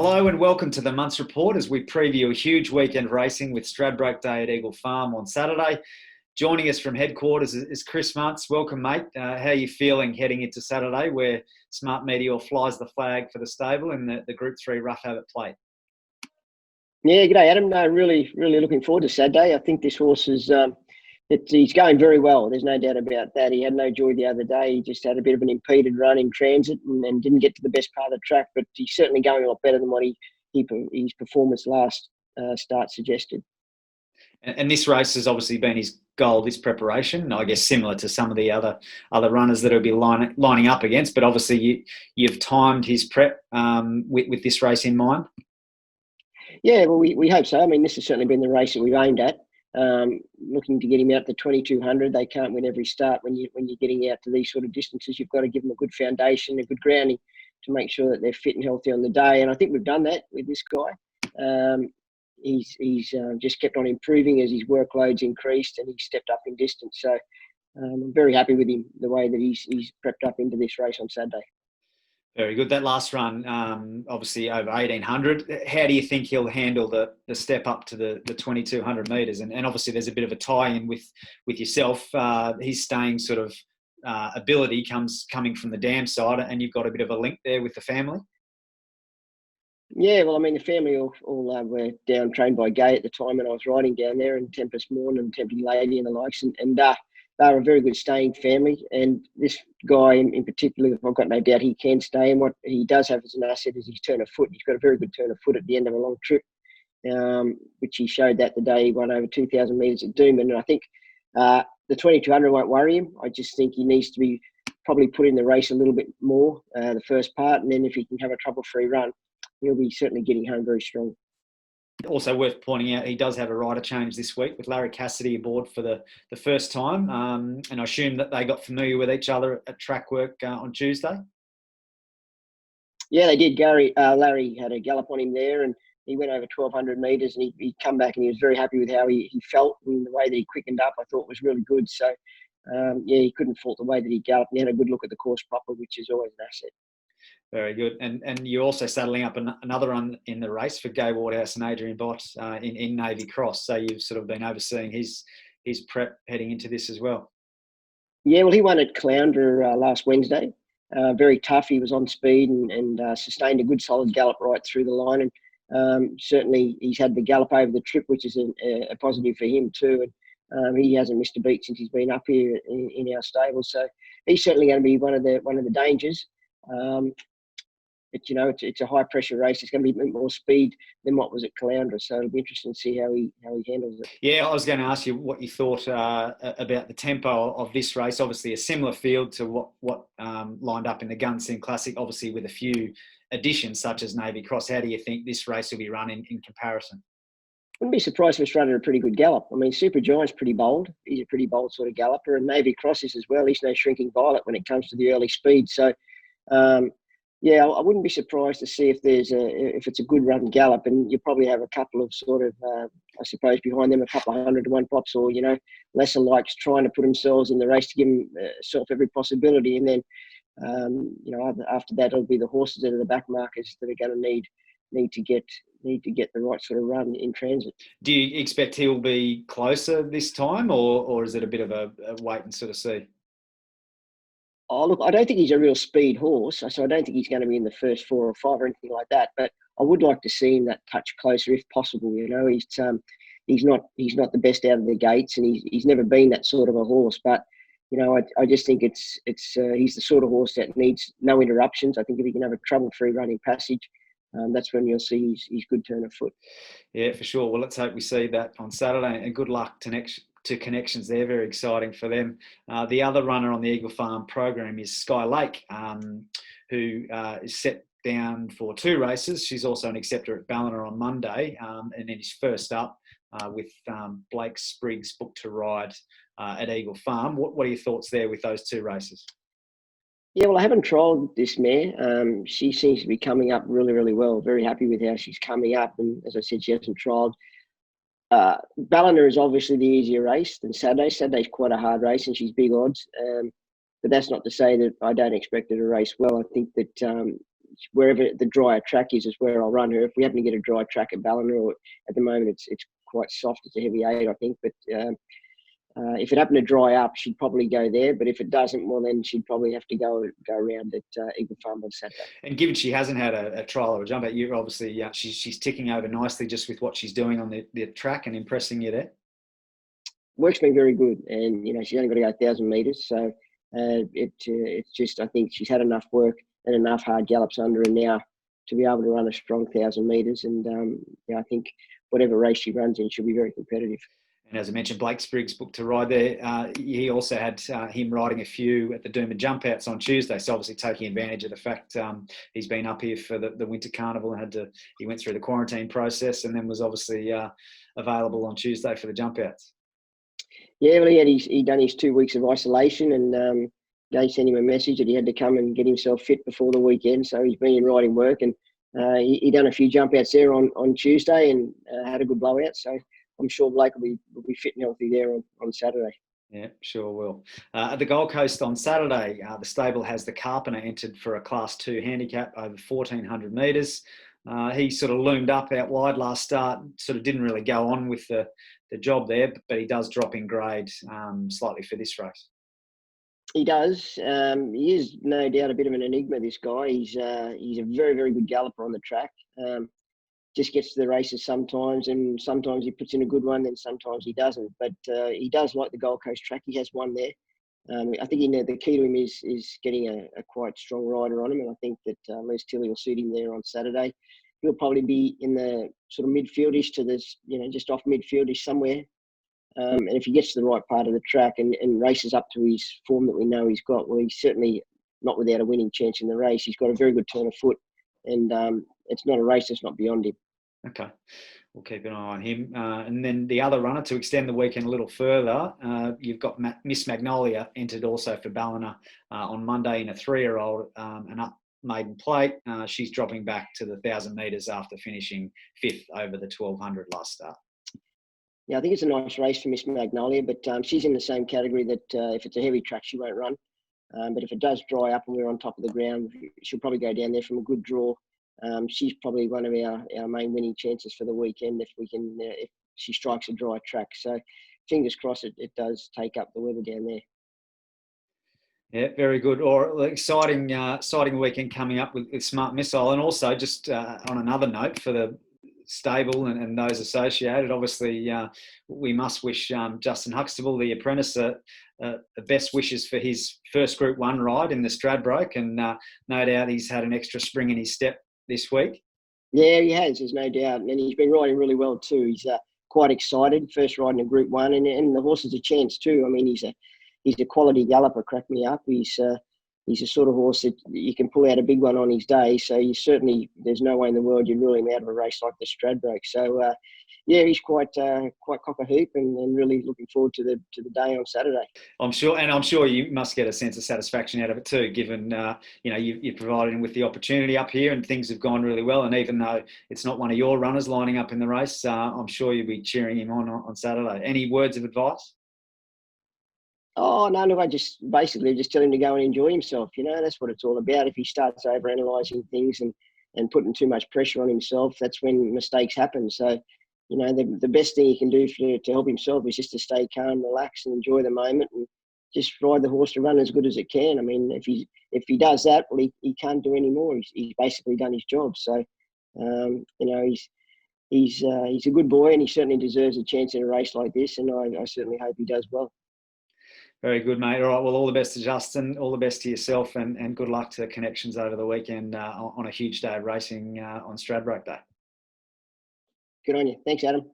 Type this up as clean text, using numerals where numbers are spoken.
Hello and welcome to the Months Report as we preview a huge weekend racing with Stradbroke Day at Eagle Farm on Saturday. Joining us from headquarters is Chris Muntz. Welcome, mate. How are you feeling heading into Saturday where Smart Meteor flies the flag for the stable in the Group 3 Rough Habit Plate? Yeah, g'day, Adam. No, really looking forward to Saturday. I think this horse is he's going very well. There's no doubt about that. He had no joy the other day. He just had a bit of an impeded run in transit and didn't get to the best part of the track. But he's certainly going a lot better than what his performance last start suggested. And this race has obviously been his goal, this preparation. I guess similar to some of the other runners that he'll be lining up against. But obviously you've timed his prep with this race in mind. Yeah, well, we hope so. I mean, this has certainly been the race that we've aimed at. Looking to get him out to 2200. They can't win every start when you're getting out to these sort of distances. You've got to give them a good foundation, a good grounding to make sure that they're fit and healthy on the day. And I think we've done that with this guy. He's just kept on improving as his workload's increased and he's stepped up in distance. So I'm very happy with him, the way that he's prepped up into this race on Saturday. Very good. That last run, obviously over 1800. How do you think he'll handle the step up to the 2200 metres? And obviously there's a bit of a tie-in with yourself. His staying sort of ability coming from the dam side, and you've got a bit of a link there with the family. Yeah, well, I mean, the family all were down trained by Gay at the time when I was riding down there, and Tempest Morn and Tempting Lady and the likes, and they're a very good staying family. And this guy in particular, I've got no doubt he can stay. And what he does have as an asset is his turn of foot. He's got a very good turn of foot at the end of a long trip, which he showed that the day he won over 2,000 metres at Doomben. And I think the 2200 won't worry him. I just think he needs to be probably put in the race a little bit more, the first part. And then if he can have a trouble-free run, he'll be certainly getting home very strong. Also worth pointing out, he does have a rider change this week with Larry Cassidy aboard for the first time. And I assume that they got familiar with each other at track work on Tuesday. Yeah, they did. Larry had a gallop on him there and he went over 1,200 metres and he'd come back and he was very happy with how he felt and the way that he quickened up. I thought was really good. So, he couldn't fault the way that he galloped. And he had a good look at the course proper, which is always an asset. Very good. And you're also saddling up another run in the race for Gai Waterhouse and Adrian Bott in Navy Cross. So you've sort of been overseeing his prep heading into this as well. Yeah, well, he won at Caloundra last Wednesday. Very tough. He was on speed and sustained a good solid gallop right through the line. And certainly he's had the gallop over the trip, which is a positive for him too. And he hasn't missed a beat since he's been up here in our stable. So he's certainly going to be one of the dangers. But, it's a high-pressure race. It's going to be a bit more speed than what was at Caloundra. So it'll be interesting to see how he handles it. Yeah, I was going to ask you what you thought about the tempo of this race. Obviously, a similar field to what lined up in the Gunsynd Classic, obviously with a few additions such as Navy Cross. How do you think this race will be run in comparison? Wouldn't be surprised if it's running a pretty good gallop. I mean, Super Giant's pretty bold. He's a pretty bold sort of galloper. And Navy Cross is as well. He's no shrinking violet when it comes to the early speed. So, yeah, I wouldn't be surprised to see if it's a good run gallop, and you probably have a couple of sort of, I suppose, behind them, a couple of 100 to 1 pops, or lesser likes trying to put themselves in the race to give themselves every possibility, and then after that it'll be the horses that are the back markers that are going to need to get the right sort of run in transit. Do you expect he'll be closer this time, or is it a bit of a wait and sort of see? Oh, look, I don't think he's a real speed horse, so I don't think he's going to be in the first 4 or 5 or anything like that. But I would like to see him that touch closer if possible. He's not the best out of the gates, and he's never been that sort of a horse. But I just think he's the sort of horse that needs no interruptions. I think if he can have a trouble-free running passage, that's when you'll see his good turn of foot. Yeah, for sure. Well, let's hope we see that on Saturday, and good luck to Connections there. Very exciting for them. The other runner on the Eagle Farm program is Sky Lake, who is set down for 2 races. She's also an acceptor at Ballina on Monday, and then he's first up with Blake Spriggs booked to ride at Eagle Farm. What are your thoughts there with those 2 races? Yeah, well, I haven't trialled this mare. She seems to be coming up really, really well. Very happy with how she's coming up. And as I said, she hasn't trialled. Ballina is obviously the easier race than Saturday. Saturday's quite a hard race and she's big odds. But that's not to say that I don't expect her to race well. I think that wherever the drier track is where I'll run her. If we happen to get a dry track at Ballina, or at the moment it's quite soft, it's a heavy 8, I think. But if it happened to dry up, she'd probably go there. But if it doesn't, well, then she'd probably have to go around at Eagle Farm on Saturday. And given she hasn't had a trial or a jump out, you're obviously she's ticking over nicely just with what she's doing on the track and impressing you there. Work's been very good, and she's only got to go 1,000 metres, so it's just, I think she's had enough work and enough hard gallops under her now to be able to run a strong 1,000 metres, and I think whatever race she runs in, she'll be very competitive. And as I mentioned, Blake Spriggs booked to ride there. He also had him riding a few at the Dooma jump outs on Tuesday. So obviously taking advantage of the fact he's been up here for the winter carnival and he went through the quarantine process and then was obviously available on Tuesday for the jump outs. Yeah, well, he'd done his 2 weeks of isolation, and they sent him a message that he had to come and get himself fit before the weekend. So he's been in riding work, and he done a few jump outs there on Tuesday and had a good blowout. So I'm sure Blake will be fit and healthy there on Saturday. Yeah, sure will. At the Gold Coast on Saturday, the stable has the Carpenter entered for a Class 2 handicap over 1,400 metres. He sort of loomed up out wide last start, sort of didn't really go on with the job there, but he does drop in grade slightly for this race. He does. He is no doubt a bit of an enigma, this guy. He's a very, very good galloper on the track. Just gets to the races sometimes, and sometimes he puts in a good one, then sometimes he doesn't. But he does like the Gold Coast track. He has one there. I think the key to him is getting a quite strong rider on him, and I think that Les Tilley will suit him there on Saturday. He'll probably be in the sort of midfieldish to this, just off midfieldish somewhere. And if he gets to the right part of the track and races up to his form that we know he's got, well, he's certainly not without a winning chance in the race. He's got a very good turn of foot, and it's not a race that's not beyond him. Okay, we'll keep an eye on him. And then the other runner, to extend the weekend a little further, you've got Miss Magnolia entered also for Ballina on Monday in a 3-year-old, an up maiden plate. She's dropping back to the 1,000 metres after finishing 5th over the 1,200 last start. Yeah, I think it's a nice race for Miss Magnolia, but she's in the same category that if it's a heavy track, she won't run. But if it does dry up and we're on top of the ground, she'll probably go down there from a good draw. She's probably one of our main winning chances for the weekend if she strikes a dry track. So fingers crossed it does take up the weather down there. Yeah, very good. Or exciting weekend coming up with Smart Missile. And also just on another note for the stable and those associated, obviously we must wish Justin Huxtable, the apprentice, the best wishes for his first Group 1 ride in the Stradbroke, and no doubt he's had an extra spring in his step this week. Yeah, he has, there's no doubt, and he's been riding really well too. He's quite excited, first riding in Group 1, and the horse is a chance too. I mean, he's a quality galloper, crack me up. He's a sort of horse that you can pull out a big one on his day. So there's no way in the world you'd rule him out of a race like the Stradbroke. So yeah, he's quite cock a hoop, and really looking forward to the day on Saturday. I'm sure you must get a sense of satisfaction out of it too, given you provided him with the opportunity up here and things have gone really well. And even though it's not one of your runners lining up in the race, I'm sure you'll be cheering him on Saturday. Any words of advice? Oh, no, look, I just tell him to go and enjoy himself. That's what it's all about. If he starts overanalyzing things and putting too much pressure on himself, that's when mistakes happen. So, the best thing he can do to help himself is just to stay calm, relax, and enjoy the moment, and just ride the horse to run as good as it can. I mean, if he does that, well, he can't do any more. He's basically done his job. So, he's a good boy, and he certainly deserves a chance in a race like this, and I certainly hope he does well. Very good, mate. All right, well, all the best to Justin, all the best to yourself, and good luck to Connections over the weekend on a huge day of racing on Stradbroke Day. Good on you. Thanks, Adam.